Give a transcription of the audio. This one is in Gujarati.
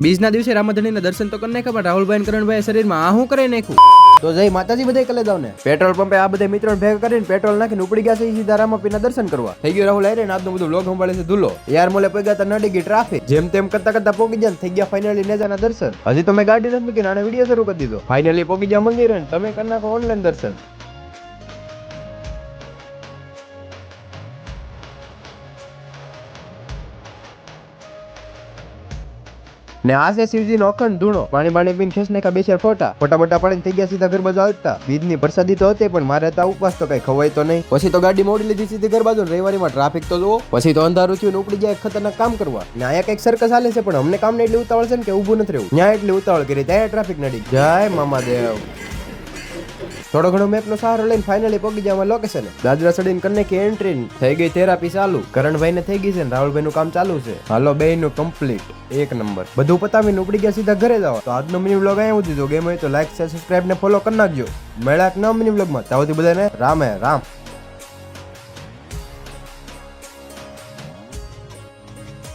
બીજના દિવસે રામધણીના દર્શન તો કરી નાખ્યા, પણ રાહુલભાઈ કરણભાઈ શરીરમાં આ હું કરી નાખ્યું. તો જય માતાજી બધા કલે જાવ ને. પેટ્રોલ પંપે આ બધા મિત્રો ભેગા કરીને પેટ્રોલ નાખીને ઉપડી ગયા છે સીધા રામાપીના દર્શન કરવા. થઈ ગયો રાહુલ આયરે ને આજનું બધું વ્લોગ સંભાળે છે ધૂલો. યાર મોલે પગ્યા તા નડી ગઈ ટ્રાફિક. જેમ તેમ કરતા કરતા પોગી ગયા થઈ ગયા ફાઇનલી નેજાના દર્શન. હજી તો મેં ગાડી નથી મૂકી આને વિડીયો શરૂ કરી દીધો. ફાઇનલી પોગી ગયા મંદિરે ને તમે કરી નાખો ઓનલાઈન દર્શન. ને આ છે શિવજીનો અખંડ ધૂણો. પાણી પીને ખેસ નાખ્યા બે ચાર ફોટા બોટા પાડીને થઈ ગયા સીધા ઘર બાજુ આવતા. બીજની પ્રસાદી તો હતી પણ મારે હતા ઉપવાસ તો કઈ ખવાય તો નહીં. પછી તો ગાડી મોડી લીધી સીધી ઘર બાજુ. રવિવારીમાં ટ્રાફિક તો જુઓ. પછી તો અંધારું થયું ને ઉપડી ગયા ખતરનાક કામ કરવા. ને અહીંયા કઈક સર્કસ હાલે છે પણ અમને કામ ને એટલી ઉતાવળ છે ને કે ઊભું નથી રહેવું. ત્યાં એટલી ઉતાવળ કરી ત્યાં ટ્રાફિક નડી. જય મામાદેવ. થોડો ઘણો મેપનો સહારો લઈને ફાઇનલી પહોંચી જવા લોકેશન. દાદરા ચડીને કરીને કે એન્ટ્રી થઈ ગઈ થેરાપી ચાલુ. કરણભાઈ ને થઈ ગઈ છે ને રાહુલભાઈ નું કામ ચાલુ છે. હાલો બે નું કમ્પ્લીટ એક નંબર. બધું પતાવીને ઉપડી ગયા સીધા ઘરે જાવ. તો આજનો મિની વ્લોગ અહીંયા સુધી. જો ગેમ હોય તો લાઈક શેર સબસ્ક્રાઇબ ને ફોલો કરી નાખજો. મળ્યા એક નવા મિની વ્લોગમાં. ત્યાંથી બધાને રામ.